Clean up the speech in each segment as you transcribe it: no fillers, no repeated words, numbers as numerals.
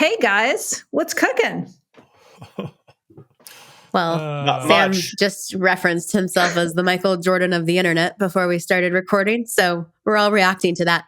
Hey guys, what's cooking? Well, Not Sam much. just referenced himself as the Michael Jordan of the internet before we started recording, so we're all reacting to that.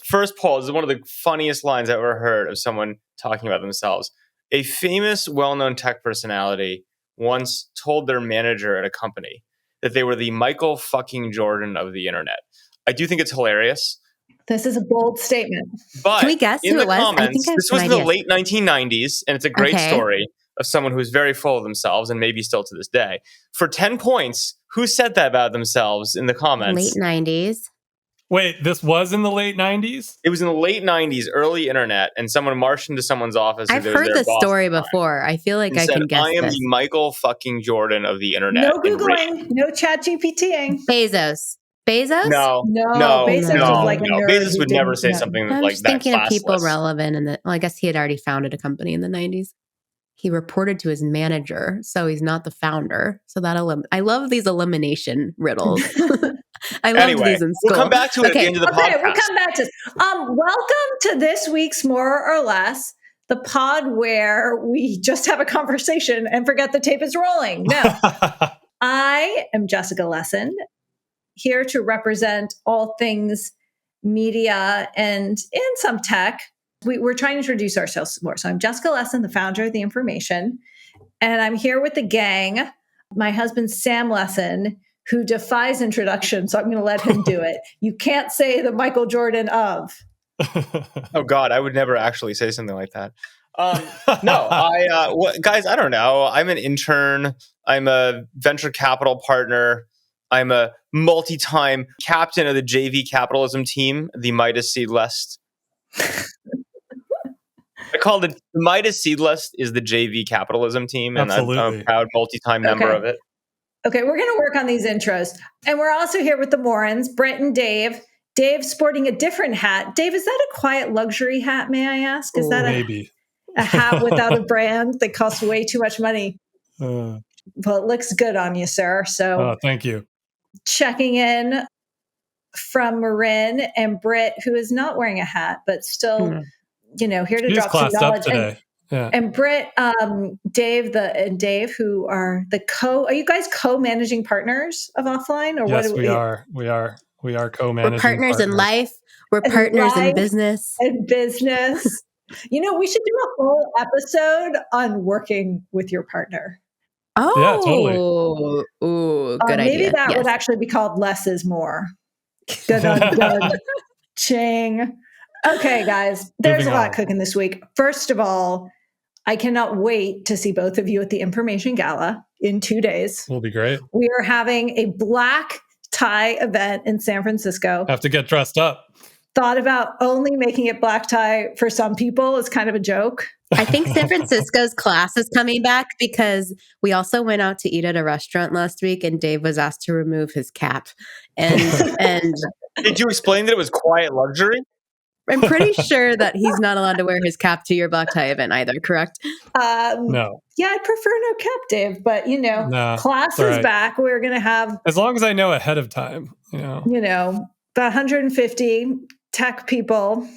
First poll. This is one of the funniest lines I've ever heard of someone talking about themselves. A famous, well-known tech personality once told their manager at a company that they were the Michael fucking Jordan of the internet. I do think it's hilarious. This is a bold statement. But Can we guess in who the it was? I comments, think I have this some was in the ideas. late 1990s, and it's a great Okay. story of someone who's very full of themselves and maybe still to this day. For 10 points, who said that about themselves in the comments? Late 90s. Wait, this was in the late 90s? It was in the late 90s, early internet, and someone marched into someone's office. I've who was heard their this boss story at the time, before. I feel like and I said, can guess I am this. the Michael fucking Jordan of the internet. No and rage. Googling, no chat GPTing. Bezos. Bezos? No, Bezos No. was like a nerd. Bezos who would never didn't say know. something I'm like just that. thinking of people classless. relevant. Well, I guess he had already founded a company in the 90s. He reported to his manager, so he's not the founder. So that I love these elimination riddles. I loved Anyway, these in school. we'll come back to it at the end of the Okay, podcast. we'll come back to this. Welcome to this week's More or Less, the pod where we just have a conversation and forget the tape is rolling. No, I am Jessica Lesson, here to represent all things media and some tech. We're trying to introduce ourselves more. So I'm Jessica Lesson, the founder of The Information, and I'm here with the gang. My husband, Sam Lesson, who defies introduction, so I'm going to let him do it. You can't say the Michael Jordan of. Oh God, I would never actually say something like that. Guys, I don't know. I'm an intern. I'm a venture capital partner. I'm a multi-time captain of the JV capitalism team, the Midas Seed List. I call it the Midas Seed List is the JV capitalism team, and I'm a proud multi-time member of it. Okay, we're going to work on these intros. And we're also here with the Morans, Brett and Dave. Dave sporting a different hat. Dave, is that a quiet luxury hat, may I ask? Is that maybe a hat without a brand that costs way too much money? Well, it looks good on you, sir. So thank you. Checking in from Marin and Britt, who is not wearing a hat, but still, here to drop some knowledge. Today. And Britt, Dave, who are are you guys co-managing partners of Offline? Or yes, what? We are co-managing. We're partners in life. We're partners in business. And business. We should do a whole episode on working with your partner. Oh, yeah, totally. Ooh, good idea. Maybe that would actually be called Less is More. Dun. Ching. Okay, guys, there's a lot cooking this week. First of all, I cannot wait to see both of you at the Information Gala in 2 days. Will be great. We are having a black tie event in San Francisco. Have to get dressed up. Thought about only making it black tie for some people is kind of a joke. I think San Francisco's class is coming back because we also went out to eat at a restaurant last week and Dave was asked to remove his cap. And Did you explain that it was quiet luxury? I'm pretty sure that he's not allowed to wear his cap to your black tie event either, correct? No. Yeah, I'd prefer no cap, Dave, but class is back. We're going to have, as long as I know ahead of time, the 150 tech people.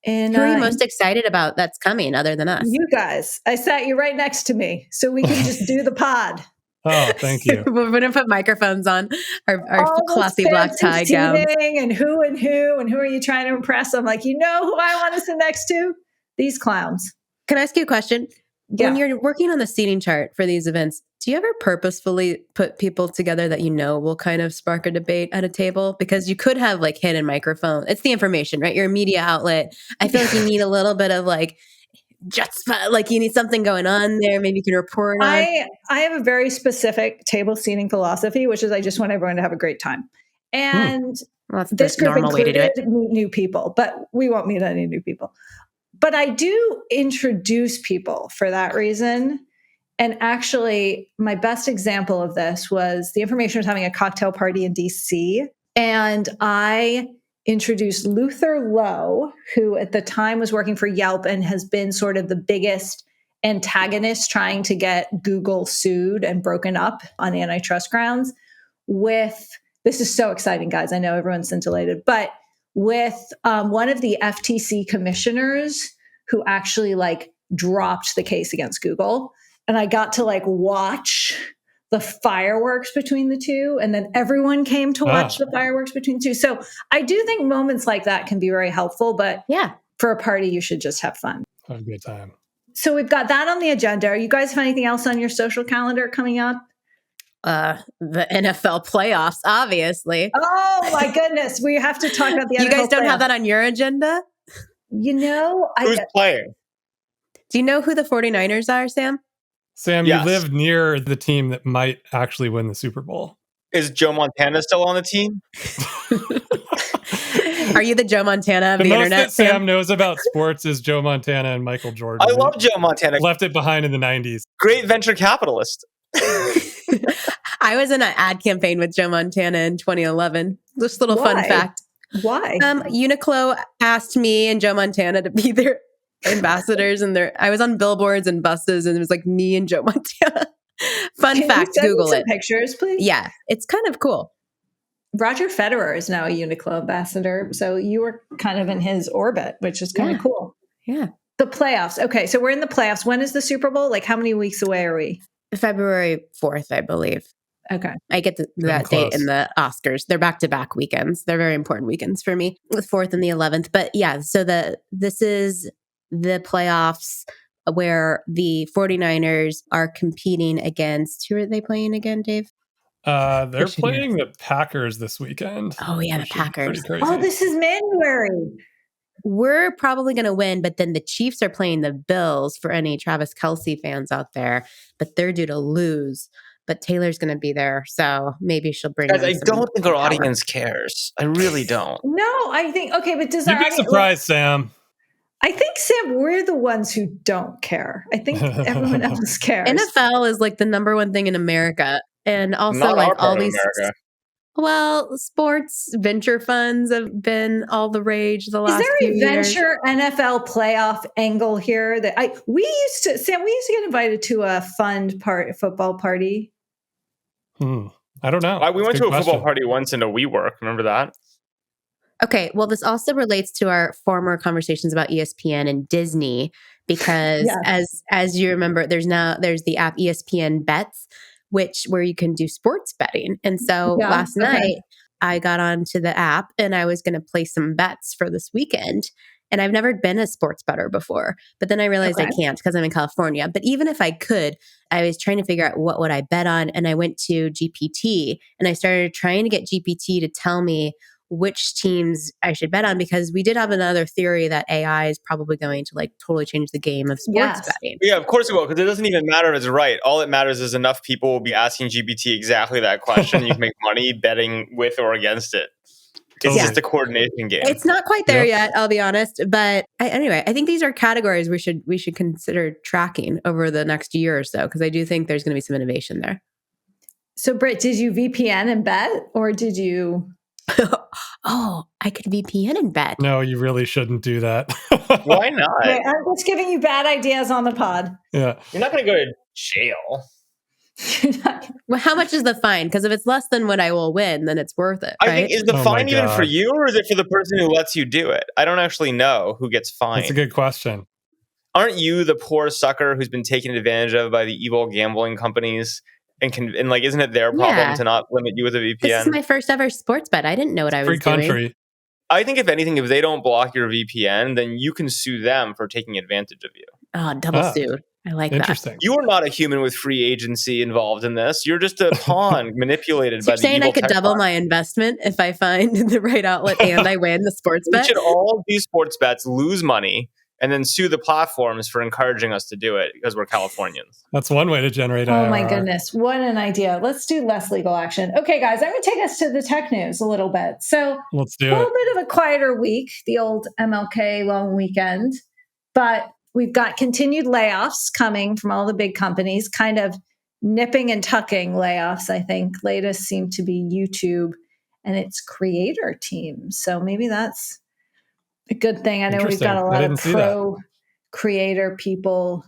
And who are you most excited about that's coming other than us? You guys. I sat you right next to me so we can just do the pod. Oh, thank you. We're going to put microphones on our classy black tie gowns. And who are you trying to impress? I'm like, who I want to sit next to? These clowns. Can I ask you a question? Yeah. When you're working on the seating chart for these events, do you ever purposefully put people together that will kind of spark a debate at a table? Because you could have hidden microphone. It's the information, right? You're a media outlet. I feel like you need a little bit of you need something going on there. Maybe you can report on. I have a very specific table seating philosophy, which is I just want everyone to have a great time. And that's this the group normal way to do it. meet new people, but we won't meet any new people. But I do introduce people for that reason. And actually, my best example of this was the information was having a cocktail party in DC. And I introduced Luther Lowe, who at the time was working for Yelp and has been sort of the biggest antagonist trying to get Google sued and broken up on antitrust grounds, with this is so exciting, guys. I know everyone's scintillated, but with one of the FTC commissioners who actually like dropped the case against Google. And I got to like watch the fireworks between the two. And then everyone came to watch the fireworks between the two. So I do think moments like that can be very helpful. But Yeah. for a party, you should just have fun. Have a good time. So we've got that on the agenda. Are you guys have anything else on your social calendar coming up? The NFL playoffs, obviously. Oh my goodness. We have to talk about the NFL You guys don't playoffs. have that on your agenda? You know, Who's playing? Do you know who the 49ers are, Sam? Sam, Yes. you live near the team that might actually win the Super Bowl. Is Joe Montana still on the team? Are you the Joe Montana of The the most internet, that Sam Sam? knows about sports is Joe Montana and Michael Jordan. I love Joe Montana. Left it behind in the 90s. Great venture capitalist. I was in an ad campaign with Joe Montana in 2011. Just a little fun Why? fact. Why? Uniqlo asked me and Joe Montana to be their ambassadors, and I was on billboards and buses, and it was like me and Joe Montana. Fun Can you fact, send me Google some it. pictures, please. Yeah, it's kind of cool. Roger Federer is now a Uniqlo ambassador. So you were kind of in his orbit, which is kind of cool. Yeah. The playoffs. Okay. So we're in the playoffs. When is the Super Bowl? Like how many weeks away are we? February 4th, I believe. Okay. I get that date in the Oscars. They're back-to-back weekends. They're very important weekends for me, with 4th and the 11th. But yeah, so this is the playoffs where the 49ers are competing against, who are they playing again, Dave? They're playing the Packers this weekend. Oh, yeah, the which is Packers. pretty crazy. Oh, this is January. We're probably going to win, but then the Chiefs are playing the Bills for any Travis Kelce fans out there, but they're due to lose. But Taylor's going to be there, so maybe she'll bring. Guys, in I some don't think our power. audience cares. I really don't. No, I think, okay, but does You'd our be audience- surprised, Sam. I think, Sam, we're the ones who don't care. I think everyone else cares. NFL is like the number one thing in America, and also Not like our part all of these. America. Well, sports venture funds have been all the rage the last Is there few a years. venture NFL playoff angle here that we used to get invited to a football party. I don't know. We went That's to a good football question. party once in a WeWork. Remember that? Okay, well, this also relates to our former conversations about ESPN and Disney, because Yeah. as you remember, there's the app ESPN Bets, where you can do sports betting. And so Yeah, last okay. night I got onto the app and I was going to place some bets for this weekend. And I've never been a sports bettor before, but then I realized I Okay. can't because I'm in California. But even if I could, I was trying to figure out what would I bet on, and I went to GPT and I started trying to get GPT to tell me which teams I should bet on, because we did have another theory that AI is probably going to like totally change the game of sports Yes. betting. Yeah, of course it will, because it doesn't even matter if it's right. All it matters is enough people will be asking GPT exactly that question. You can make money betting with or against it. It's Totally. just a coordination game. It's not quite there yet, I'll be honest. But anyway, I think these are categories we should consider tracking over the next year or so, because I do think there's going to be some innovation there. So, Britt, did you VPN and bet, or did you? Oh, I could VPN and bet. No, you really shouldn't do that. Why not? Wait, I'm just giving you bad ideas on the pod. Yeah. You're not going to go to jail. Well, how much is the fine? Because if it's less than what I will win, then it's worth it, I right? think, is the Oh my fine even God. for you, or is it for the person who lets you do it? I don't actually know who gets fined. That's a good question. Aren't you the poor sucker who's been taken advantage of by the evil gambling companies? And like, isn't it their problem Yeah. to not limit you with a This is VPN? my first ever sports bet. I didn't know what I was Free doing. country. I think if anything, if they don't block your VPN, then you can sue them for taking advantage of you. Oh, double Ah, sued. I like that. Interesting. You are not a human with free agency involved in this. You're just a pawn manipulated So by you're the saying evil I could tech double bots. my investment if I find the right outlet and I win the sports We bet? should all do sports bets, lose money, and then sue the platforms for encouraging us to do it because we're Californians. That's one way to generate Oh my IRR. goodness, what an idea. Let's do less legal action. Okay, guys, I'm going to take us to the tech news a little bit. So, Let's a do little it. bit of a quieter week, the old MLK long weekend. But We've got continued layoffs coming from all the big companies, kind of nipping and tucking layoffs, I think. Latest seem to be YouTube and its creator team. So maybe that's a good thing. I know we've got a lot of pro creator people.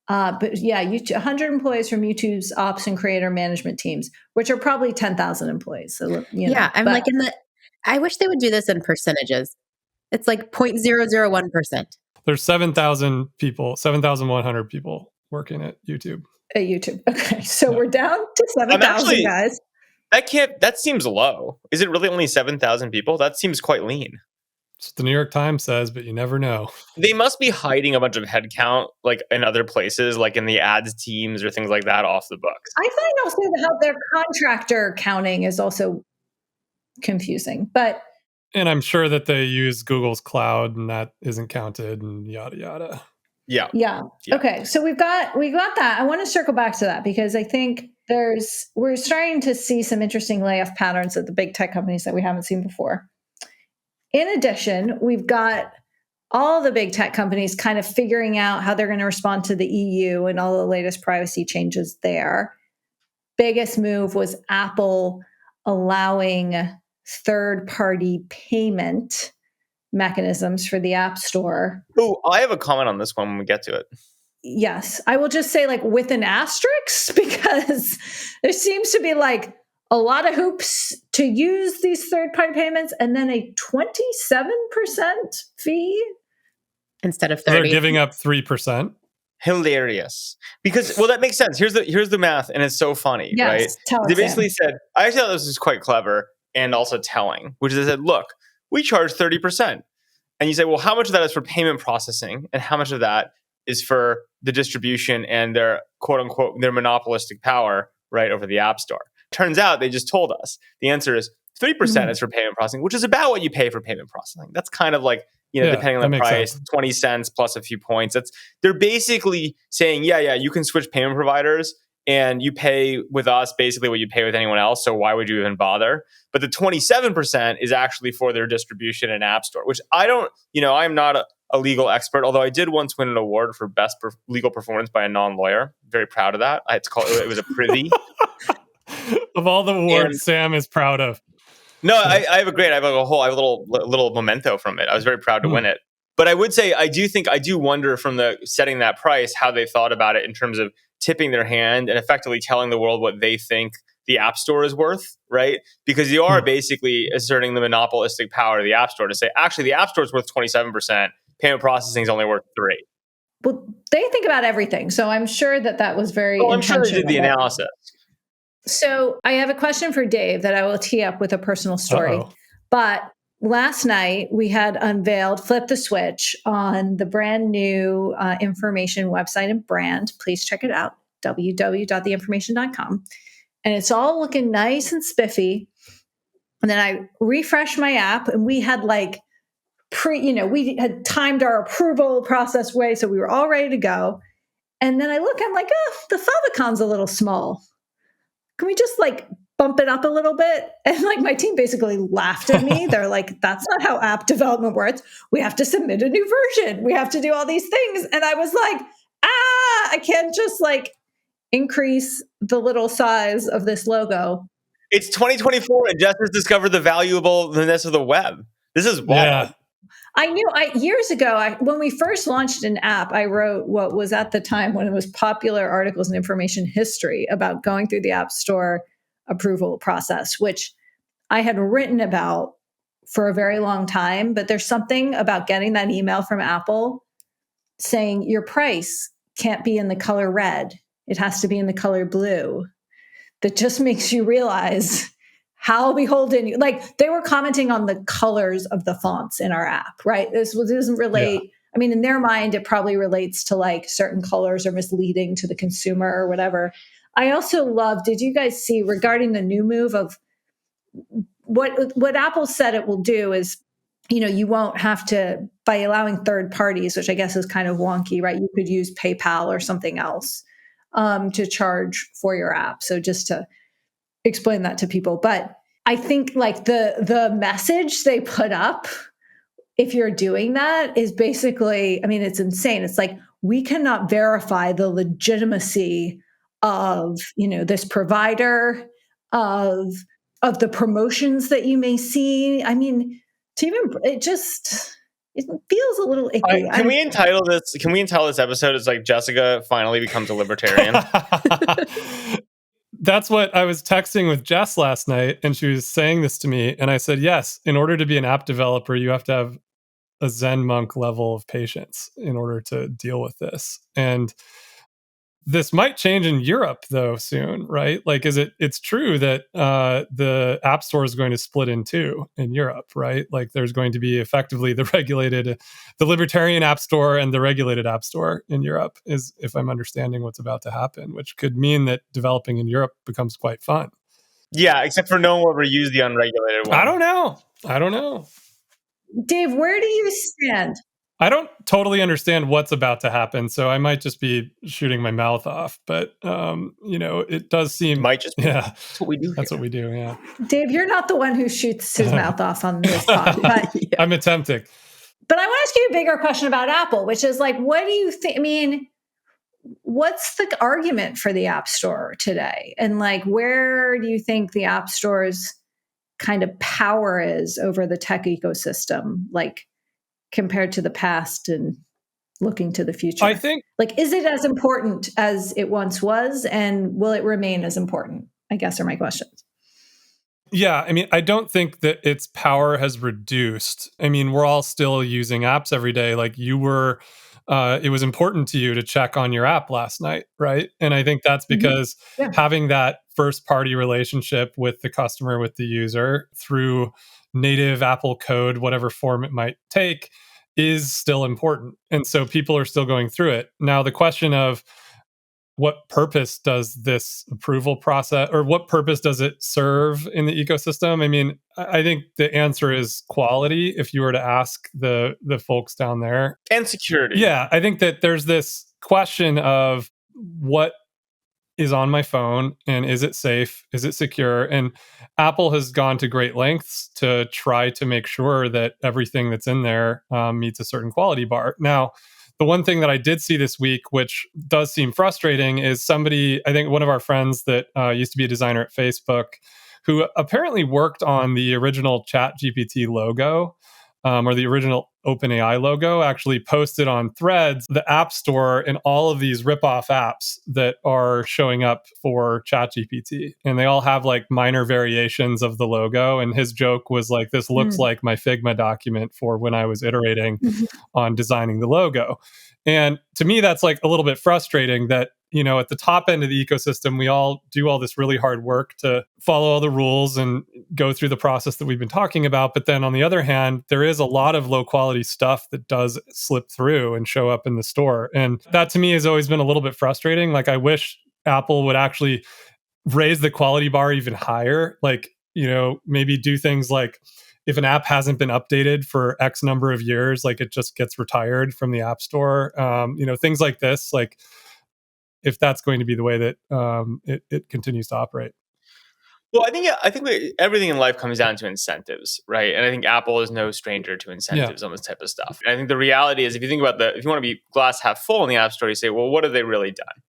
But yeah, 100 employees from YouTube's ops and creator management teams, which are probably 10,000 employees. So, I wish they would do this in percentages. It's like 0.001%. There's 7,000 people, 7,100 people working at YouTube. At YouTube. Okay. So we're down to 7,000 guys. That seems low. Is it really only 7,000 people? That seems quite lean. That's what the New York Times says, but you never know. They must be hiding a bunch of headcount, like in other places, like in the ads teams or things like that, off the books. I find also how their contractor counting is also confusing, and I'm sure that they use Google's cloud and that isn't counted and yada yada. Yeah. Okay. So we got that. I want to circle back to that because I think we're starting to see some interesting layoff patterns at the big tech companies that we haven't seen before. In addition, we've got all the big tech companies kind of figuring out how they're going to respond to the EU and all the latest privacy changes there. Biggest move was Apple allowing third-party payment mechanisms for the App Store. Oh, I have a comment on this one when we get to it. Yes. I will just say with an asterisk because there seems to be a lot of hoops to use these third-party payments and then a 27% fee instead of 30%. They're giving up 3%. Hilarious. Because, that makes sense. Here's the math, and it's so funny, right? They basically said, I actually thought this was quite clever and also telling, which is they said, look, we charge 30%. And you say, well, how much of that is for payment processing and how much of that is for the distribution and their quote unquote, their monopolistic power, right, over the App Store? Turns out they just told us the answer is 3% is for payment processing, which is about what you pay for payment processing. That's kind of like, depending on the price, 20 cents plus a few points. They're basically saying, you can switch payment providers and you pay with us basically what you pay with anyone else. So why would you even bother? But the 27% is actually for their distribution and App Store, which I'm not a legal expert, although I did once win an award for best legal performance by a non-lawyer. Very proud of that. It was a privy. Of all the awards Sam is proud of. No, I have a little memento from it. I was very proud to win it. But I would say I do wonder from the setting that price how they thought about it in terms of tipping their hand and effectively telling the world what they think the App Store is worth, right? Because you are basically asserting the monopolistic power of the App Store to say, actually, the App Store is worth 27%. Payment processing is only worth 3%. Well, they think about everything. So I'm sure that was very intentional. I'm sure they did the analysis. So I have a question for Dave that I will tee up with a personal story. Uh-oh. But last night we had unveiled Flip the Switch on the brand new information website and brand. Please check it out, www.theinformation.com. And it's all looking nice and spiffy. And then I refreshed my app and we had we had timed our approval process way. So we were all ready to go. And then I'm like, the favicons a little small. Can we just bump it up a little bit? And my team basically laughed at me. They're like, that's not how app development works. We have to submit a new version. We have to do all these things. And I was like, I can't just increase the little size of this logo. It's 2024 and Jess has discovered the valuableness of the web. This is wild. Yeah. I knew years ago, when we first launched an app, I wrote what was at the time one of the most popular articles in information history about going through the App Store approval process, which I had written about for a very long time. But there's something about getting that email from Apple saying your price can't be in the color red. It has to be in the color blue. That just makes you realize how beholden you, they were commenting on the colors of the fonts in our app, right? This doesn't relate. Yeah. I mean, in their mind, it probably relates to certain colors are misleading to the consumer or whatever. I also love, did you guys see regarding the new move of what Apple said it will do is, you won't have to, by allowing third parties, which I guess is kind of wonky, right? You could use PayPal or something else to charge for your app. So just to explain that to people. But I think the message they put up if you're doing that is basically, I mean, it's insane. It's like, we cannot verify the legitimacy of, this provider, of the promotions that you may see. I mean, it feels a little icky. Can we entitle this episode as like Jessica finally becomes a libertarian? That's what I was texting with Jess last night, and she was saying this to me, and I said, yes, in order to be an app developer, you have to have a Zen monk level of patience in order to deal with this. And this might change in Europe though soon, right? Like, it's true that the app store is going to split in two in Europe, right? Like there's going to be effectively the libertarian app store and the regulated app store in Europe, is if I'm understanding what's about to happen, which could mean that developing in Europe becomes quite fun. Yeah, except for no one will ever use the unregulated one. I don't know. Dave, where do you stand? I don't totally understand what's about to happen, so I might just be shooting my mouth off. But it does seem might just be. Yeah, that's what we do. That's what we do. Yeah, Dave, you're not the one who shoots his mouth off on this pod, but I'm attempting. But I want to ask you a bigger question about Apple, which is like, what do you think? I mean, what's the argument for the App Store today, and like, where do you think the App Store's kind of power is over the tech ecosystem, like, compared to the past and looking to the future? I think, like, is it as important as it once was, and will it remain as important, I guess, are my questions. Yeah, I mean, I don't think that its power has reduced. I mean, we're all still using apps every day. Like you were, it was important to you to check on your app last night, right? And I think that's because having that first party relationship with the customer, with the user through native Apple code, whatever form it might take, is still important. And so people are still going through it. Now, the question of what purpose does this approval process, or what purpose does it serve in the ecosystem? I mean, I think the answer is quality, if you were to ask the folks down there. And security. Yeah, I think that there's this question of what is on my phone, and is it safe? Is it secure? And Apple has gone to great lengths to try to make sure that everything that's in there meets a certain quality bar. Now, the one thing that I did see this week, which does seem frustrating, is somebody, I think one of our friends that used to be a designer at Facebook, who apparently worked on the original ChatGPT logo, or the original OpenAI logo, actually posted on Threads the App Store and all of these ripoff apps that are showing up for ChatGPT. And they all have like minor variations of the logo. And his joke was like, this looks like my Figma document for when I was iterating on designing the logo. And to me, that's like a little bit frustrating that, at the top end of the ecosystem, we all do all this really hard work to follow all the rules and go through the process that we've been talking about. But then on the other hand, there is a lot of low quality stuff that does slip through and show up in the store. And that to me has always been a little bit frustrating. Like I wish Apple would actually raise the quality bar even higher. Like, maybe do things like, if an app hasn't been updated for X number of years, like it just gets retired from the App Store. Things like this, like if that's going to be the way that it continues to operate. Well, I think everything in life comes down to incentives, right? And I think Apple is no stranger to incentives on this type of stuff. And I think the reality is, if you think about if you want to be glass half full in the App Store, you say, well, what have they really done?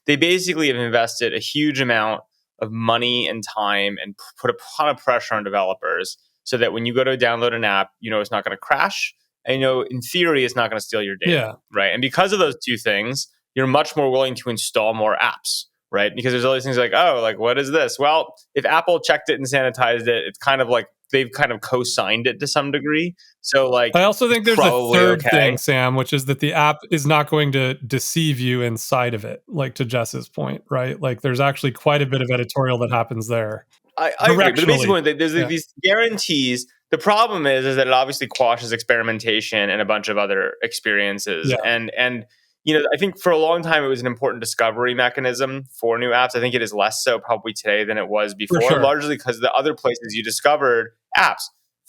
They basically have invested a huge amount of money and time and put a ton of pressure on developers so that when you go to download an app, it's not going to crash. And in theory, it's not going to steal your data, right? And because of those two things, you're much more willing to install more apps, right? Because there's all these things like, what is this? Well, if Apple checked it and sanitized it, it's kind of like they've kind of co-signed it to some degree. So like, I also think there's a third thing, Sam, which is that the app is not going to deceive you inside of it, like to Jess's point, right? Like there's actually quite a bit of editorial that happens there. I agree, but the basic point, there's these guarantees. The problem is that it obviously quashes experimentation and a bunch of other experiences. Yeah. And I think for a long time, it was an important discovery mechanism for new apps. I think it is less so probably today than it was before, largely because the other places you discovered apps,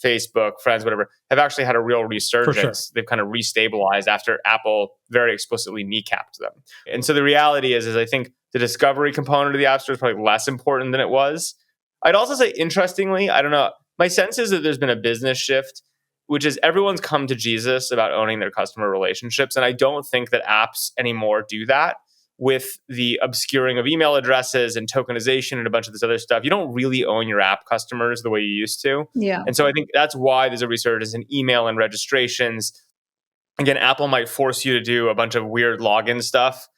Facebook, Friends, whatever, have actually had a real resurgence. They've kind of restabilized after Apple very explicitly kneecapped them. And so the reality is I think the discovery component of the App Store is probably less important than it was. I'd also say, interestingly, I don't know, my sense is that there's been a business shift which is everyone's come to Jesus about owning their customer relationships. And I don't think that apps anymore do that with the obscuring of email addresses and tokenization and a bunch of this other stuff. You don't really own your app customers the way you used to. Yeah. And so I think that's why there's a resurgence in email and registrations. Again, Apple might force you to do a bunch of weird login stuff,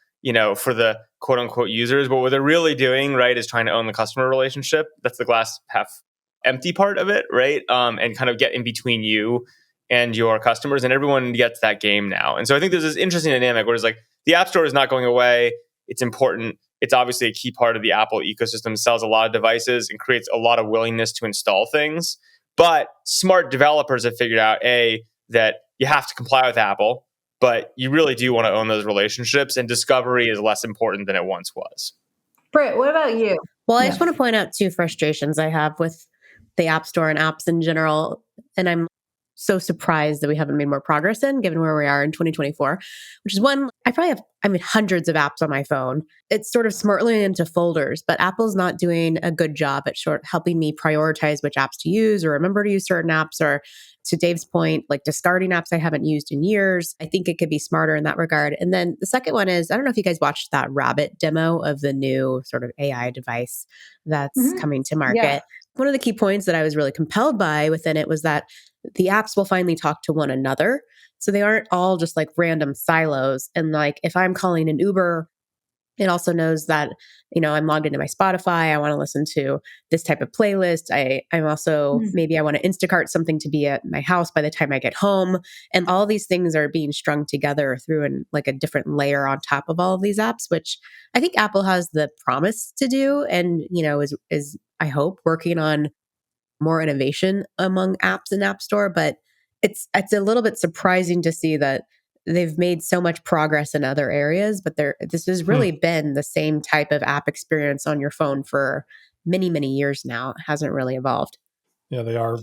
for the quote unquote users. But what they're really doing, right, is trying to own the customer relationship. That's the glass half empty part of it, right? And kind of get in between you and your customers, and everyone gets that game now. And so I think there's this interesting dynamic where it's like the App Store is not going away. It's important. It's obviously a key part of the Apple ecosystem, sells a lot of devices and creates a lot of willingness to install things. But smart developers have figured out, that you have to comply with Apple, but you really do want to own those relationships, and discovery is less important than it once was. Britt, what about you? Well, I just want to point out two frustrations I have with the App Store and apps in general. And I'm so surprised that we haven't made more progress in, given where we are in 2024, which is one, I probably have, hundreds of apps on my phone. It's sort of smartly into folders, but Apple's not doing a good job at helping me prioritize which apps to use or remember to use certain apps, or to Dave's point, like discarding apps I haven't used in years. I think it could be smarter in that regard. And then the second one is, I don't know if you guys watched that Rabbit demo of the new sort of AI device that's coming to market. Yeah. One of the key points that I was really compelled by within it was that the apps will finally talk to one another. So they aren't all just like random silos. And like if I'm calling an Uber, it also knows that, I'm logged into my Spotify. I want to listen to this type of playlist. I'm also, maybe I want to Instacart something to be at my house by the time I get home. And all these things are being strung together through like a different layer on top of all of these apps, which I think Apple has the promise to do. And, is I hope working on more innovation among apps in App Store. But it's a little bit surprising to see that they've made so much progress in other areas, but this has really been the same type of app experience on your phone for many, many years now. It hasn't really evolved. Yeah, they are.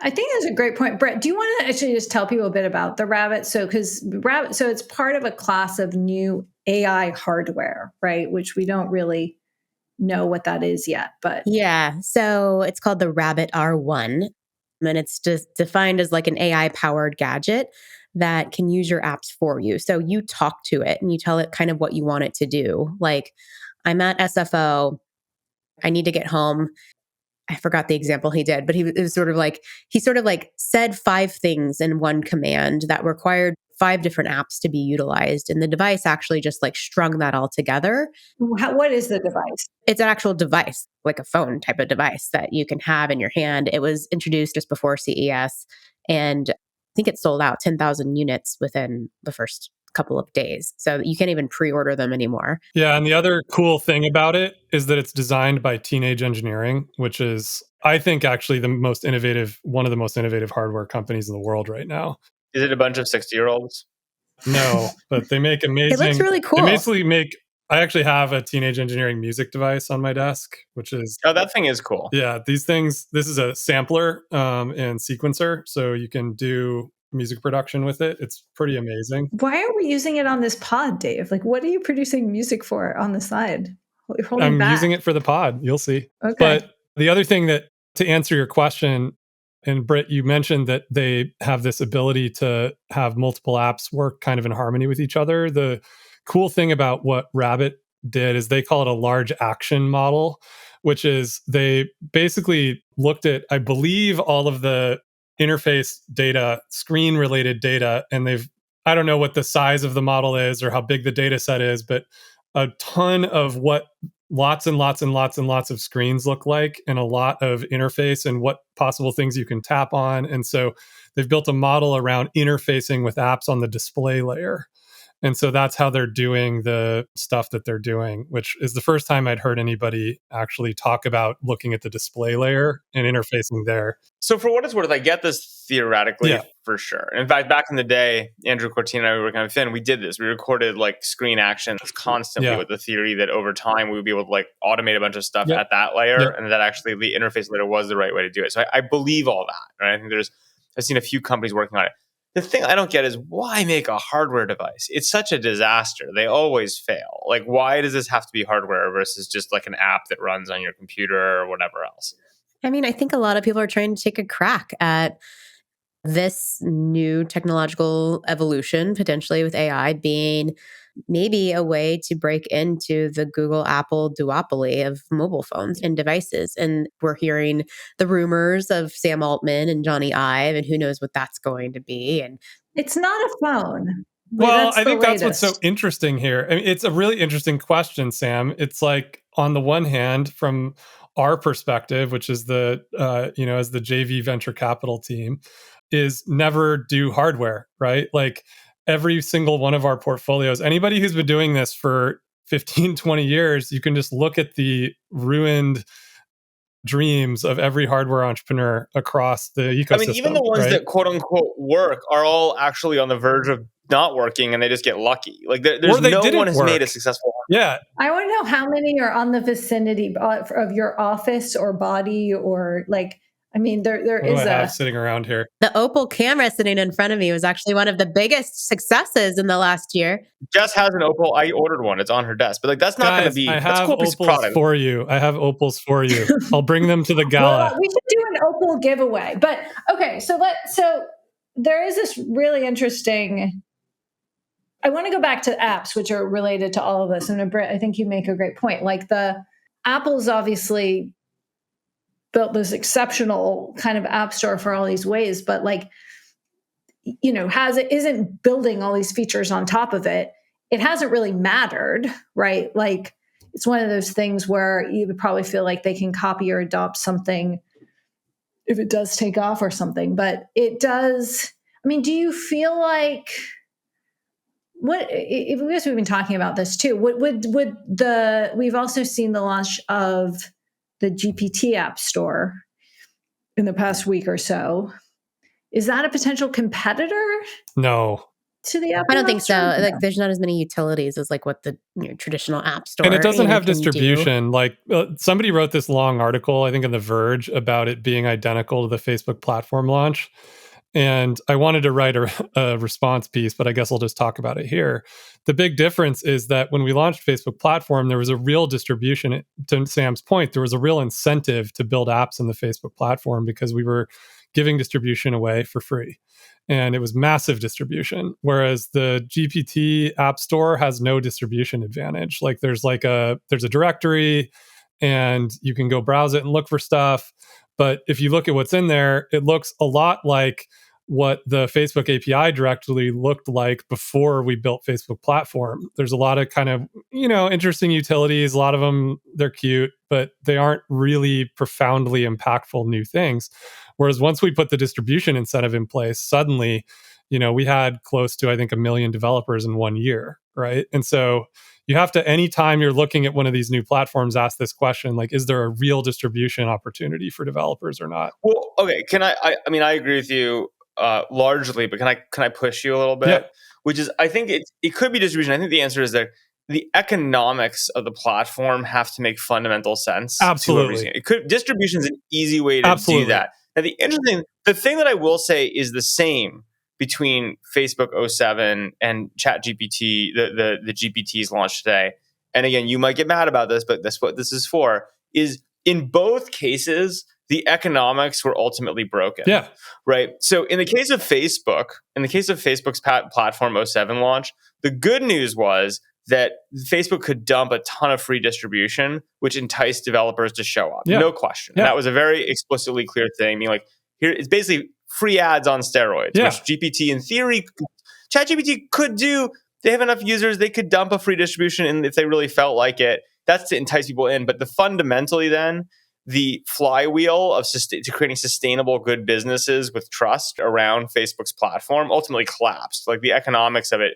I think that's a great point. Brett, do you want to actually just tell people a bit about the Rabbit? So it's part of a class of new AI hardware, right? Which we don't really know what that is yet, but yeah. So it's called the Rabbit R1, and it's just defined as like an AI powered gadget that can use your apps for you. So you talk to it and you tell it kind of what you want it to do. Like, I'm at SFO, I need to get home. I forgot the example he did, but it was sort of like, he sort of like said 5 things in one command that required 5 different apps to be utilized. And the device actually just like strung that all together. what is the device? It's an actual device, like a phone type of device that you can have in your hand. It was introduced just before CES, and I think it sold out 10,000 units within the first couple of days. So you can't even pre-order them anymore. Yeah. And the other cool thing about it is that it's designed by Teenage Engineering, which is, I think, actually one of the most innovative hardware companies in the world right now. Is it a bunch of 60-year-olds? No, but they make amazing. It looks really cool. They basically I actually have a Teenage Engineering music device on my desk, which is... Oh, that thing is cool. Yeah, this is a sampler and sequencer, so you can do music production with it. It's pretty amazing. Why are we using it on this pod, Dave? Like, what are you producing music for on the side? You're holding I'm back. using it for the pod. You'll see. Okay. But the other thing to answer your question, and Britt, you mentioned that they have this ability to have multiple apps work kind of in harmony with each other. The cool thing about what Rabbit did is they call it a large action model, which is they basically looked at, I believe, all of the interface data, screen related data, and I don't know what the size of the model is or how big the data set is, but a ton of what lots and lots and lots and lots of screens look like, and a lot of interface and what possible things you can tap on. And so they've built a model around interfacing with apps on the display layer. And so that's how they're doing the stuff that they're doing, which is the first time I'd heard anybody actually talk about looking at the display layer and interfacing there. So for what it's worth, I get this theoretically for sure. In fact, back in the day, Andrew Cortina and I were working on Finn, we did this. We recorded like screen actions constantly with the theory that over time we would be able to like automate a bunch of stuff at that layer, and that actually the interface layer was the right way to do it. So I believe all that. Right? I think I've seen a few companies working on it. The thing I don't get is why make a hardware device? It's such a disaster. They always fail. Like, why does this have to be hardware versus just like an app that runs on your computer or whatever else? I mean, I think a lot of people are trying to take a crack at this new technological evolution, potentially with AI, being maybe a way to break into the Google Apple duopoly of mobile phones and devices. And we're hearing the rumors of Sam Altman and Johnny Ive, and who knows what that's going to be. And It's not a phone. Well, That's I the think that's what's so latest. interesting here. I mean, it's a really interesting question, Sam. It's like, on the one hand, from our perspective, which is the as the JV venture capital team, is never do hardware, right? Like every single one of our portfolios, anybody who's been doing this for 15, 20 years, you can just look at the ruined dreams of every hardware entrepreneur across the ecosystem. I mean, even the ones right? that quote unquote work are all actually on the verge of not working, and they just get lucky. Like there's Or they no didn't one has made a work. successful. Yeah, I want to know how many are on the vicinity of your office or body, or like, I mean, there what do I is have a, sitting around here? the Opal camera sitting in front of me was actually one of the biggest successes in the last year. Jess has an Opal. I ordered one. It's on her desk, but like that's not going to Guys, be. I That's a have cool piece of opals product. for you. I have opals for you. I'll bring them to the well, gala. we should do an Opal giveaway. But okay, so there is this really interesting. I want to go back to apps, which are related to all of this. And Britt, I think you make a great point. Like Apple's obviously built this exceptional kind of app store for all these ways, but like, isn't building all these features on top of it. It hasn't really mattered, right? Like it's one of those things where you would probably feel like they can copy or adopt something if it does take off or something, but it does. I mean, do you feel like because we've been talking about this too, we've also seen the launch of the GPT app store in the past week or so. Is that a potential competitor No. to the Apple I don't App think so. Store? Like, there's not as many utilities as like what the traditional app store And it doesn't have can distribution. Like somebody wrote this long article, I think in The Verge, about it being identical to the Facebook platform launch. And I wanted to write a response piece, but I guess I'll just talk about it here. The big difference is that when we launched Facebook platform, there was a real distribution. To Sam's point, there was a real incentive to build apps on the Facebook platform because we were giving distribution away for free. And it was massive distribution. Whereas the GPT app store has no distribution advantage. Like there's a directory and you can go browse it and look for stuff. But if you look at what's in there, it looks a lot like what the Facebook API directory looked like before we built Facebook platform. There's a lot of kind of, interesting utilities. A lot of them, they're cute, but they aren't really profoundly impactful new things. Whereas once we put the distribution incentive in place, suddenly, we had close to, I think, 1 million developers in 1 year, right? And so you have to, anytime you're looking at one of these new platforms, ask this question, like, is there a real distribution opportunity for developers or not? Well, okay. Can I mean, I agree with you largely, but can I push you a little bit? Yeah. Which is, I think it could be distribution. I think the answer is that the economics of the platform have to make fundamental sense. Absolutely. Distribution is an easy way to do that. Now, the thing that I will say is the same between Facebook 07 and ChatGPT, the GPTs launched today. And again, you might get mad about this, but that's what this is for, is in both cases, the economics were ultimately broken. Yeah. Right. So in the case of Facebook's platform 07 launch, the good news was that Facebook could dump a ton of free distribution, which enticed developers to show up. Yeah. No question. Yeah. And that was a very explicitly clear thing. I mean, like, here, it's basically free ads on steroids, Yeah. which GPT, in theory, ChatGPT could do. They have enough users, they could dump a free distribution and if they really felt like it. That's to entice people in. But fundamentally then, the flywheel of to creating sustainable good businesses with trust around Facebook's platform ultimately collapsed. Like the economics of it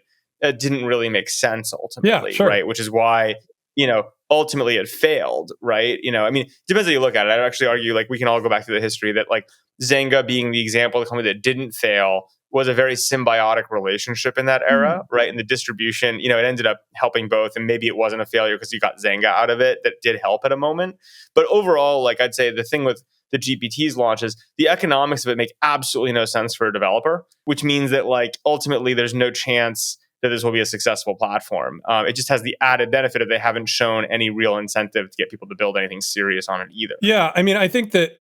didn't really make sense ultimately, right? Which is why, ultimately it failed, right? I mean, it depends how you look at it. I'd actually argue, like, we can all go back to the history that, like, Zynga being the example of the company that didn't fail was a very symbiotic relationship in that era, right? And the distribution, it ended up helping both. And maybe it wasn't a failure because you got Zynga out of it. That did help at a moment. But overall, like, I'd say the thing with the GPT's launch is the economics of it make absolutely no sense for a developer, which means that, like, ultimately there's no chance that this will be a successful platform. It just has the added benefit of they haven't shown any real incentive to get people to build anything serious on it either. Yeah. I mean, I think that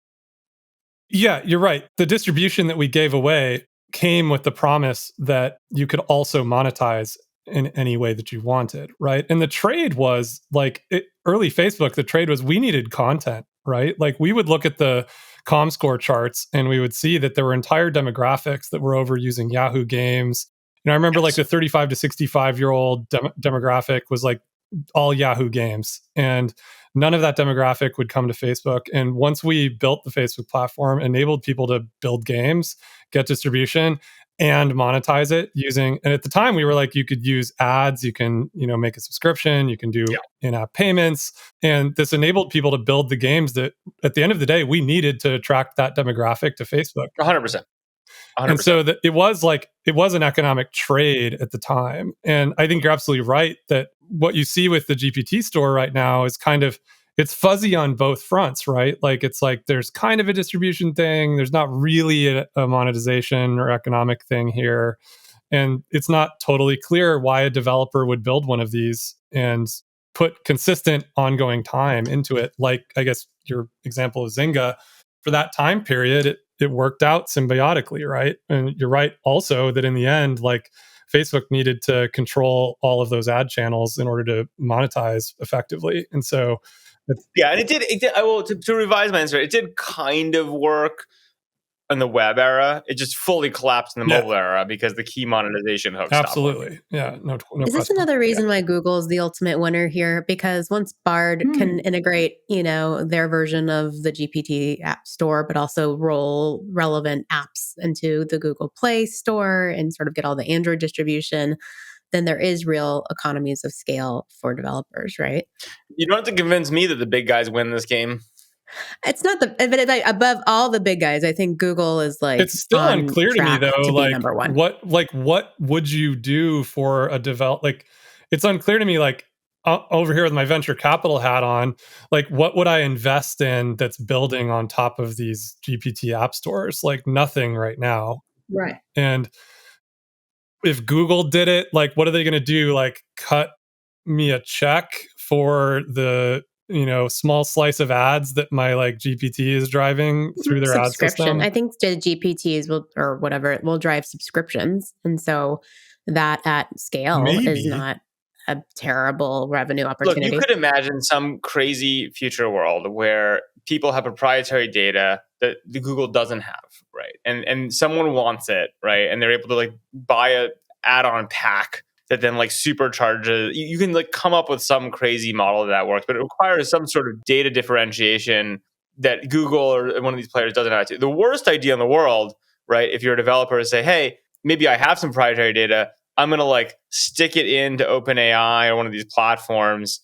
Yeah, you're right. The distribution that we gave away came with the promise that you could also monetize in any way that you wanted, right? And the trade was like early Facebook, the trade was we needed content, right? Like we would look at the ComScore charts and we would see that there were entire demographics that were over using Yahoo games. I remember like the 35 to 65-year-old demographic was like all Yahoo games. And none of that demographic would come to Facebook. And once we built the Facebook platform, enabled people to build games, get distribution, and monetize it using, and at the time we were like, you could use ads, you can, make a subscription, you can do in-app payments. And this enabled people to build the games that at the end of the day, we needed to attract that demographic to Facebook. 100%. 100%. And so it was an economic trade at the time. And I think you're absolutely right that what you see with the GPT store right now is it's fuzzy on both fronts, right? Like it's like there's kind of a distribution thing. There's not really a monetization or economic thing here. And it's not totally clear why a developer would build one of these and put consistent ongoing time into it. Like, I guess your example of Zynga, for that time period, it worked out symbiotically, right? And you're right also that in the end, like Facebook needed to control all of those ad channels in order to monetize effectively. And so and it did. I will to revise my answer. It did kind of work in the web era. It just fully collapsed in the mobile era because the key monetization hook absolutely stopped. No is this another reason why Google is the ultimate winner here? Because once Bard can integrate, their version of the GPT app store, but also roll relevant apps into the Google Play store and sort of get all the Android distribution, then there is real economies of scale for developers, right? You don't have to convince me that the big guys win this game. It's not but above all the big guys, I think Google is like. It's still unclear to me though, like number one. What would you do for a Like, it's unclear to me. Like over here with my venture capital hat on, like what would I invest in that's building on top of these GPT app stores? Like nothing right now, right? And if Google did it, like what are they going to do? Like cut me a check for the small slice of ads that my like GPT is driving through their ad system? I think the GPTs will drive subscriptions, and so that at scale is not a terrible revenue opportunity. Look, you could imagine some crazy future world where people have proprietary data that the Google doesn't have, right? And someone wants it, right? And they're able to like buy a add-on pack that then like supercharges. You can like come up with some crazy model that works, but it requires some sort of data differentiation that Google or one of these players doesn't have to. The worst idea in the world, right? If you're a developer, is say, hey, maybe I have some proprietary data. I'm going to like stick it into OpenAI or one of these platforms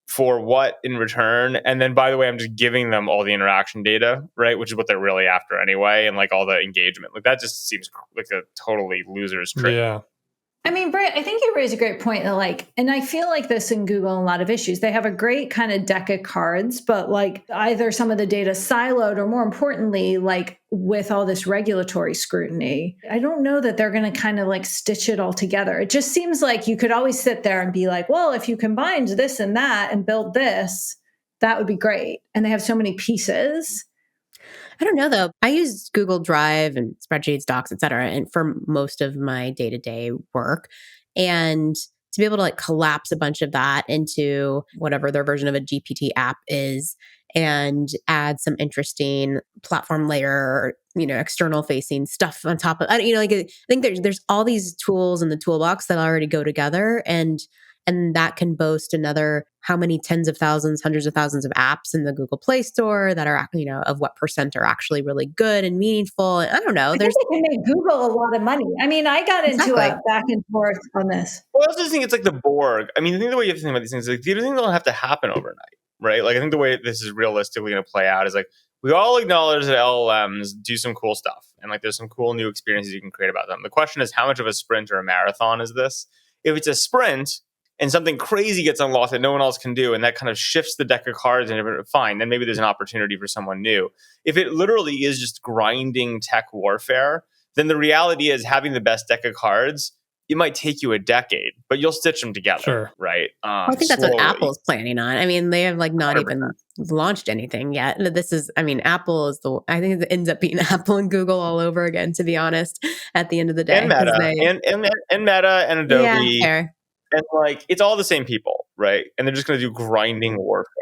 for what in return? And then, by the way, I'm just giving them all the interaction data, right? Which is what they're really after anyway. And like all the engagement, like that just seems like a totally loser's trick. Yeah. I mean, Britt, I think you raise a great point. Like, and I feel like this in Google in a lot of issues. They have a great kind of deck of cards, but like either some of the data siloed or more importantly, like with all this regulatory scrutiny, I don't know that they're going to kind of like stitch it all together. It just seems like you could always sit there and be like, well, if you combined this and that and build this, that would be great. And they have so many pieces. I don't know though. I use Google Drive and spreadsheets, docs, et cetera, and for most of my day-to-day work. And to be able to like collapse a bunch of that into whatever their version of a GPT app is and add some interesting platform layer, external facing stuff on top of, like I think there's all these tools in the toolbox that already go together and that can boast another how many tens of thousands, hundreds of thousands of apps in the Google Play Store that are, of what percent are actually really good and meaningful. I don't know. I think they can make Google a lot of money. I mean, I got into a back and forth on this. Well, I also think it's like the Borg. I mean, I think the way you have to think about these things is like, these things don't have to happen overnight, right? Like, I think the way this is realistically going to play out is like, we all acknowledge that LLMs do some cool stuff. And like, there's some cool new experiences you can create about them. The question is, how much of a sprint or a marathon is this? If it's a sprint, and something crazy gets unlocked that no one else can do, and that kind of shifts the deck of cards, and fine, then maybe there's an opportunity for someone new. If it literally is just grinding tech warfare, then the reality is having the best deck of cards it might take you a decade, but you'll stitch them together, Sure. right? I think that's what Slowly. Apple's planning on. I mean, they have like not 100%. even launched anything yet. This is, I mean, Apple is I think it ends up being Apple and Google all over again, to be honest, at the end of the day. And Meta, and Meta and Adobe. Yeah, fair. And like, it's all the same people, right? And they're just going to do grinding warfare.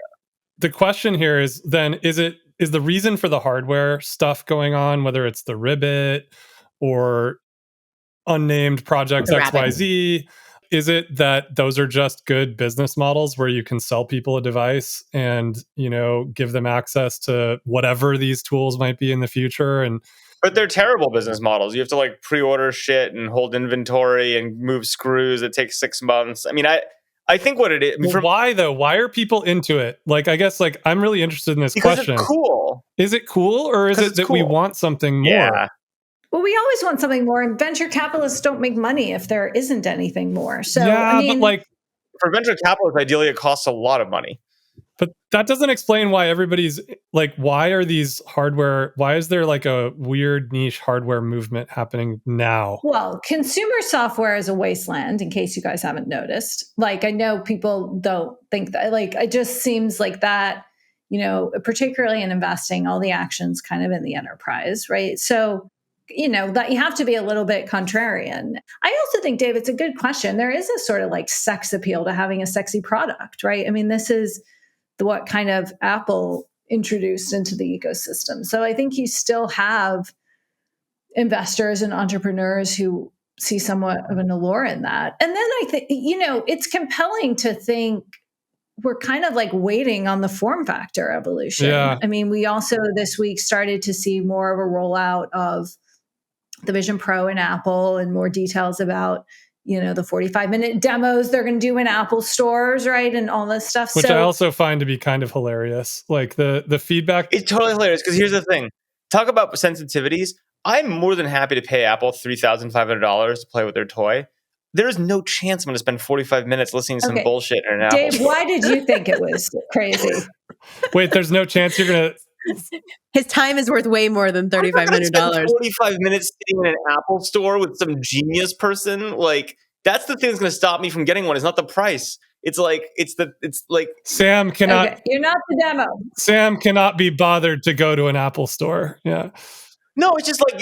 The question here is then, is the reason for the hardware stuff going on, whether it's the Ribbit or unnamed projects XYZ, is it that those are just good business models where you can sell people a device and, give them access to whatever these tools might be in the future? But they're terrible business models. You have to like pre-order shit and hold inventory and move screws. It takes 6 months. I mean, I think what it is. Well, why though? Why are people into it? Like, I guess like I'm really interested in this question. It's cool. Is it cool, or is it that we want something more? Yeah. Well, we always want something more, and venture capitalists don't make money if there isn't anything more. So, yeah, I mean, but like for venture capitalists, ideally it costs a lot of money. But that doesn't explain why everybody's like, why is there like a weird niche hardware movement happening now? Well, consumer software is a wasteland, in case you guys haven't noticed. Like, I know people don't think that, like, it just seems like that, particularly in investing, all the actions kind of in the enterprise, right? So, that you have to be a little bit contrarian. I also think, Dave, it's a good question. There is a sort of like sex appeal to having a sexy product, right? I mean, this is what kind of Apple introduced into the ecosystem. So I think you still have investors and entrepreneurs who see somewhat of an allure in that. And then I think, it's compelling to think we're kind of like waiting on the form factor evolution. Yeah. I mean, we also this week started to see more of a rollout of the Vision Pro in Apple and more details about the 45-minute demos they're going to do in Apple stores, right? And all this stuff. Which I also find to be kind of hilarious. Like the feedback. It's totally hilarious because here's the thing. Talk about sensitivities. I'm more than happy to pay Apple $3,500 to play with their toy. There's no chance I'm going to spend 45 minutes listening to some bullshit in an Apple Dave, store. why did you think it was crazy? Wait, there's no chance you're going to... His time is worth way more than $3,500. 45 minutes sitting in an Apple store with some genius person, like that's the thing that's going to stop me from getting one. It's not the price. It's like Sam cannot. Okay, you're not the demo. Sam cannot be bothered to go to an Apple store. Yeah. No, it's just like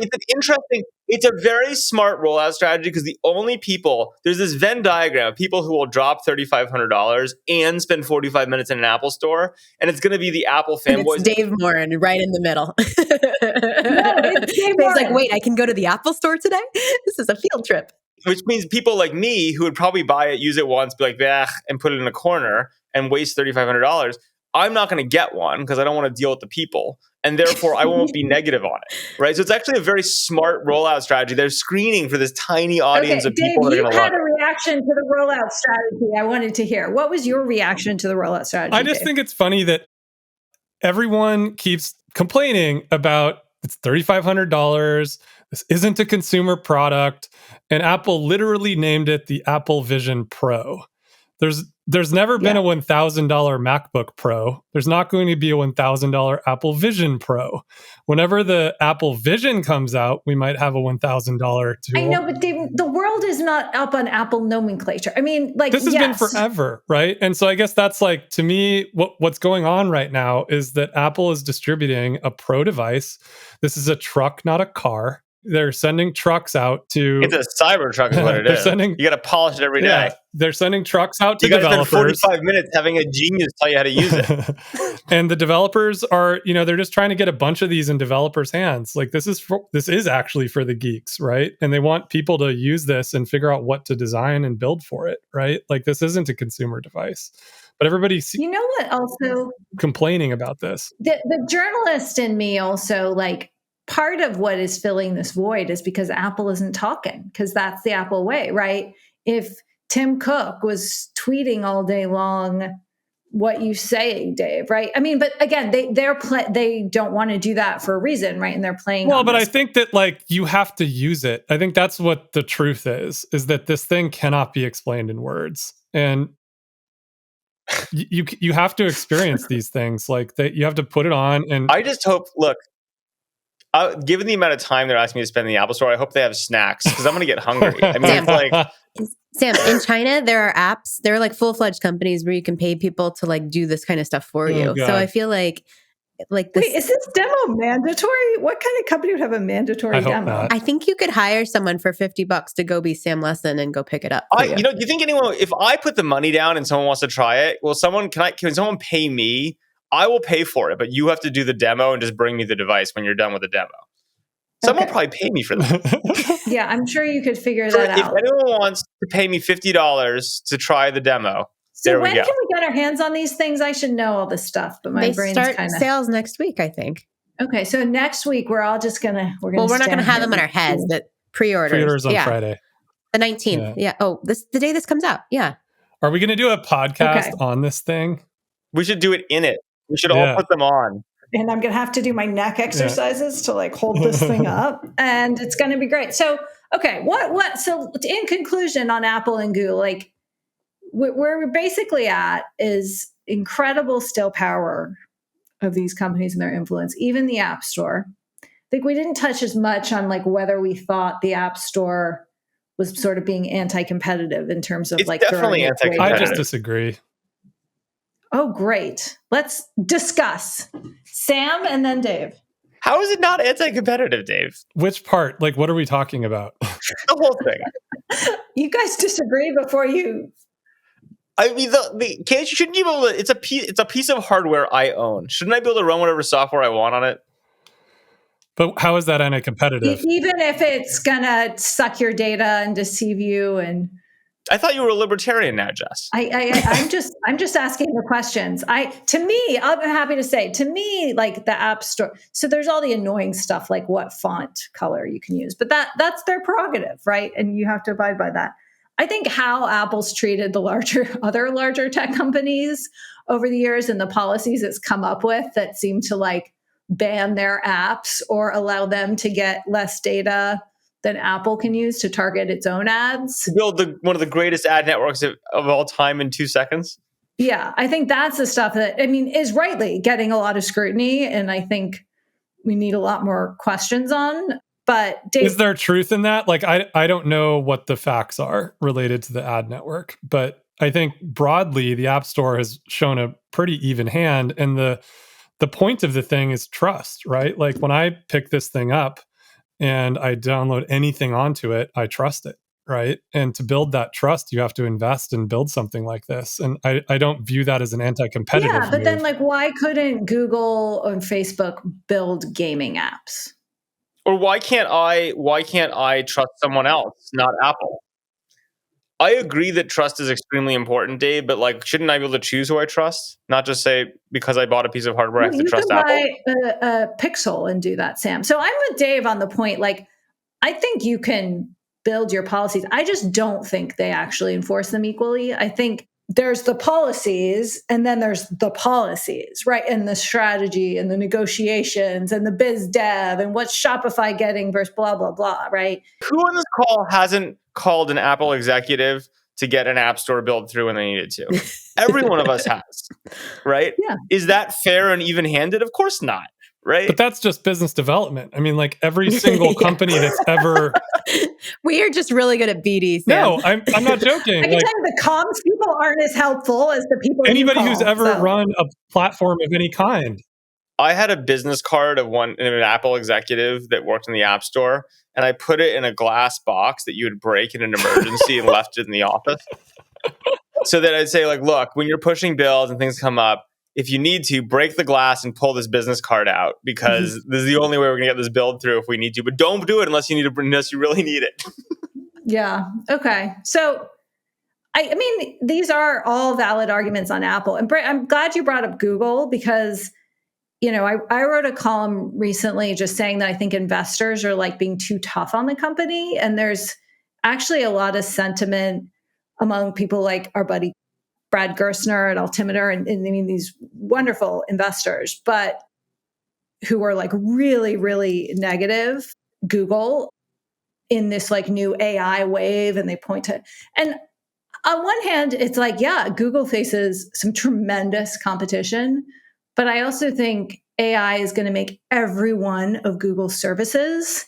it's a very smart rollout strategy because there's this Venn diagram of people who will drop $3,500 and spend 45 minutes in an Apple store, and it's going to be the Apple fanboys. It's Dave Morin right in the middle. No, it's Dave Dave's like, wait, I can go to the Apple store today? This is a field trip. Which means people like me who would probably buy it, use it once, be like, bah, and put it in a corner and waste $3,500. I'm not going to get one because I don't want to deal with the people. And therefore, I won't be negative on it, right? So it's actually a very smart rollout strategy. They're screening for this tiny audience of people that are going to love it. You had a reaction to the rollout strategy I wanted to hear. What was your reaction to the rollout strategy, I just think it's funny that everyone keeps complaining about it's $3,500. This isn't a consumer product. And Apple literally named it the Apple Vision Pro. There's never been a $1,000 MacBook Pro. There's not going to be a $1,000 Apple Vision Pro. Whenever the Apple Vision comes out, we might have a $1,000 tool. I know, but the world is not up on Apple nomenclature. I mean, like, this has been forever, right? And so I guess that's like, to me, what's going on right now is that Apple is distributing a Pro device. This is a truck, not a car. They're sending trucks out to... It's a Cybertruck is what it is. You got to polish it every day. They're sending trucks out to developers. You got to spend 45 developers. minutes having a genius tell you how to use it. And the developers are, they're just trying to get a bunch of these in developers' hands. Like this is actually for the geeks, right? And they want people to use this and figure out what to design and build for it, right? Like this isn't a consumer device. But everybody's what also complaining about this. The journalist in me also, like, part of what is filling this void is because Apple isn't talking, because that's the Apple way, right? If Tim Cook was tweeting all day long what you say, Dave, right? I mean, but again, they don't want to do that for a reason, right? And they're playing. Well, but I think that like you have to use it. I think that's what the truth is that this thing cannot be explained in words, and you have to experience these things like that. You have to put it on, and I just hope. Look, Given the amount of time they're asking me to spend in the Apple Store, I hope they have snacks because I'm going to get hungry. I mean, it's like, Sam, in China, there are apps, there are like full-fledged companies where you can pay people to like do this kind of stuff for you. God. So I feel like this. Wait, is this demo mandatory? What kind of company would have a mandatory I hope demo? not. I think you could hire someone for $50 to go be Sam Lessin and go pick it up for you. do you think anyone, if I put the money down and someone wants to try it, well, can someone pay me? I will pay for it, but you have to do the demo and just bring me the device when you're done with the demo. Someone will probably pay me for that. Yeah, I'm sure you could figure that out. If anyone wants to pay me $50 to try the demo, So there we when go. can we get our hands on these things? I should know all this stuff, but my They brain's start kind of sales next week, I think. Okay. So next week we're all just gonna Well, we're not going to have them in our heads, but pre-orders. Pre-orders on yeah. Friday. The 19th. Yeah. Oh, the day this comes out. Yeah. Are we going to do a podcast on this thing? We should do it in it. We should all put them on. And I'm going to have to do my neck exercises to like hold this thing up, and it's going to be great. So, okay, so in conclusion on Apple and Google, like where we're basically at is incredible still power of these companies and their influence, even the App Store. I think we didn't touch as much on like whether we thought the App Store was sort of being anti-competitive in terms of It's like definitely anti-competitive. I just disagree. Oh, great. Let's discuss. Sam and then Dave. How is it not anti-competitive, Dave? Which part? Like, what are we talking about? The whole thing. You guys disagree before you. I mean, shouldn't you be able to? It's a piece of hardware I own. Shouldn't I be able to run whatever software I want on it? But how is that anti-competitive? Even if it's gonna suck your data and deceive you, and I thought you were a libertarian now, Jess. I'm just asking the questions. To me, I'm happy to say, to me, like the App Store. So there's all the annoying stuff, like what font color you can use, but that's their prerogative, right? And you have to abide by that. I think how Apple's treated the other larger tech companies over the years and the policies it's come up with that seem to like ban their apps or allow them to get less data than Apple can use to target its own ads. To build one of the greatest ad networks of all time in 2 seconds. Yeah, I think that's the stuff that, I mean, is rightly getting a lot of scrutiny. And I think we need a lot more questions on. But Dave, is there truth in that? Like, I don't know what the facts are related to the ad network, but I think broadly the App Store has shown a pretty even hand. And the point of the thing is trust, right? Like when I pick this thing up and I download anything onto it, I trust it, right? And to build that trust, you have to invest and build something like this. And I don't view that as an anti-competitive yeah, but move. then like why couldn't Google and Facebook build gaming apps? Or why can't I trust someone else, not Apple? I agree that trust is extremely important, Dave, but like, shouldn't I be able to choose who I trust? Not just say, because I bought a piece of hardware, I have to trust Apple. You can buy a Pixel and do that, Sam. So I'm with Dave on the point, like, I think you can build your policies. I just don't think they actually enforce them equally. I think there's the policies and then there's the policies, right? And the strategy and the negotiations and the biz dev and what's Shopify getting versus blah, blah, blah, right? Who on this call hasn't called an Apple executive to get an app store built through when they needed to? Every one of us has, right? Yeah. Is that fair and even-handed? Of course not, right? But that's just business development. I mean, like every single company that's ever... We are just really good at BD, Sam. No, I'm not joking. I can tell you the comms people aren't as helpful as the people anybody you call, who's ever run a platform of any kind. I had a business card of an Apple executive that worked in the App Store, and I put it in a glass box that you would break in an emergency and left it in the office. So that I'd say, like, look, when you're pushing bills and things come up, if you need to, break the glass and pull this business card out because this is the only way we're going to get this build through if we need to. But don't do it unless you really need it. Yeah. Okay. So, I mean, these are all valid arguments on Apple. And Brett, I'm glad you brought up Google because, you know, I wrote a column recently just saying that I think investors are like being too tough on the company. And there's actually a lot of sentiment among people like our buddy Brad Gerstner at Altimeter and I mean, these wonderful investors, but who are like really, really negative Google in this like new AI wave. And they point to, and on one hand, it's like, yeah, Google faces some tremendous competition, but I also think AI is going to make every one of Google's services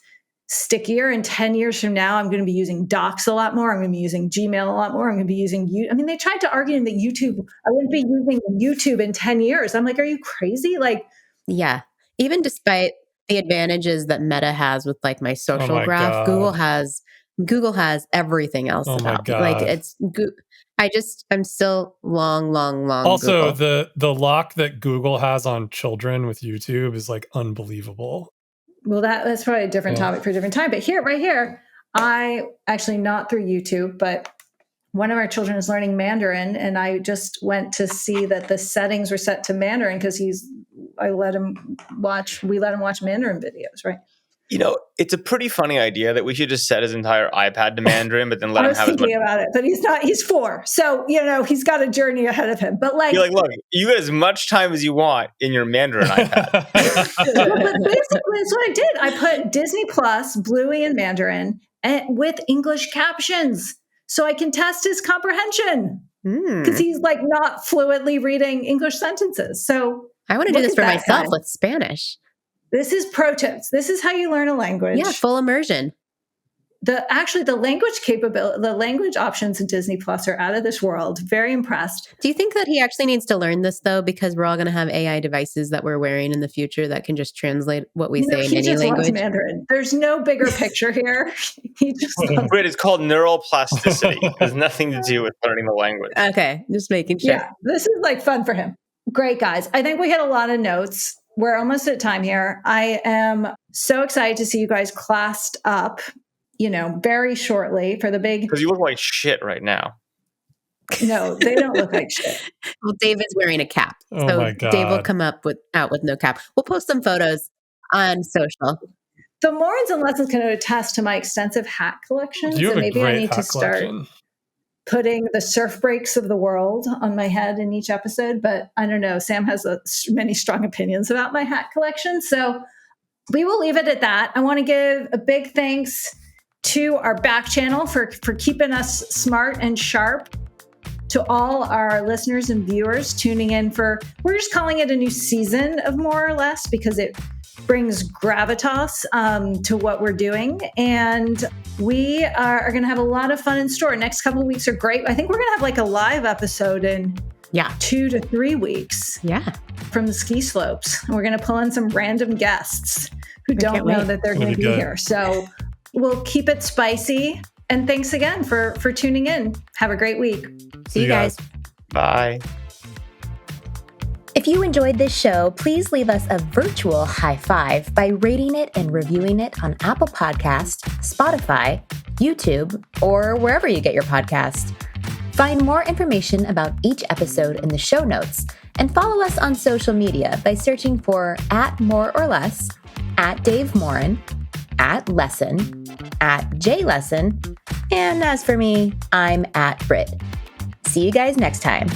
stickier. And 10 years from now, I'm going to be using Docs a lot more. I'm going to be using Gmail a lot more. I'm going to be using they tried to argue that I wouldn't be using YouTube in 10 years. I'm like, are you crazy? Like, yeah. Even despite the advantages that Meta has with like my social graph, God. Google has everything else about me. Like I'm still long Also, Google. the lock that Google has on children with YouTube is like unbelievable. Well, that's probably a different topic for a different time. But right here, I actually, not through YouTube, but one of our children is learning Mandarin, and I just went to see that the settings were set to Mandarin because we let him watch Mandarin videos, right? It's a pretty funny idea that we should just set his entire iPad to Mandarin, but then let him have as much. About it, but he's 4. So, he's got a journey ahead of him. But you're like, look, you get as much time as you want in your Mandarin iPad. But basically, that's what I did. I put Disney Plus, Bluey, and Mandarin with English captions so I can test his comprehension because he's like not fluently reading English sentences. So I want to do this for myself with Spanish. This is pro tips. This is how you learn a language. Yeah, full immersion. The language options in Disney Plus are out of this world. Very impressed. Do you think that he actually needs to learn this though? Because we're all going to have AI devices that we're wearing in the future that can just translate what we say in any language. Mandarin. There's no bigger picture here. Wait, it's called neural plasticity. It has nothing to do with learning the language. Okay, just making sure. Yeah, this is like fun for him. Great, guys. I think we hit a lot of notes. We're almost at time here. I am so excited to see you guys classed up, very shortly for the big. Because you look like shit right now. No, they don't look like shit. Well, David's wearing a cap. Oh my God. Dave will come out with no cap. We'll post some photos on social. The Morans and Lessons can attest to my extensive hat collection. You have maybe a great I need to start putting the surf breaks of the world on my head in each episode. But I don't know. Sam has many strong opinions about my hat collection. So we will leave it at that. I want to give a big thanks to our back channel for keeping us smart and sharp. To all our listeners and viewers tuning in we're just calling it a new season of More or Less because it brings gravitas to what we're doing. And we are going to have a lot of fun in store. Next couple of weeks are great. I think we're going to have like a live episode in 2 to 3 weeks. Yeah. From the ski slopes. And we're going to pull in some random guests who don't know that they're going to be here. So we'll keep it spicy. And thanks again for tuning in. Have a great week. See you guys. Bye. If you enjoyed this show, please leave us a virtual high five by rating it and reviewing it on Apple Podcasts, Spotify, YouTube, or wherever you get your podcast. Find more information about each episode in the show notes and follow us on social media by searching for @MoreOrLess, @DaveMorin, @Lesson, @JLesson, and as for me, I'm @Brit. See you guys next time.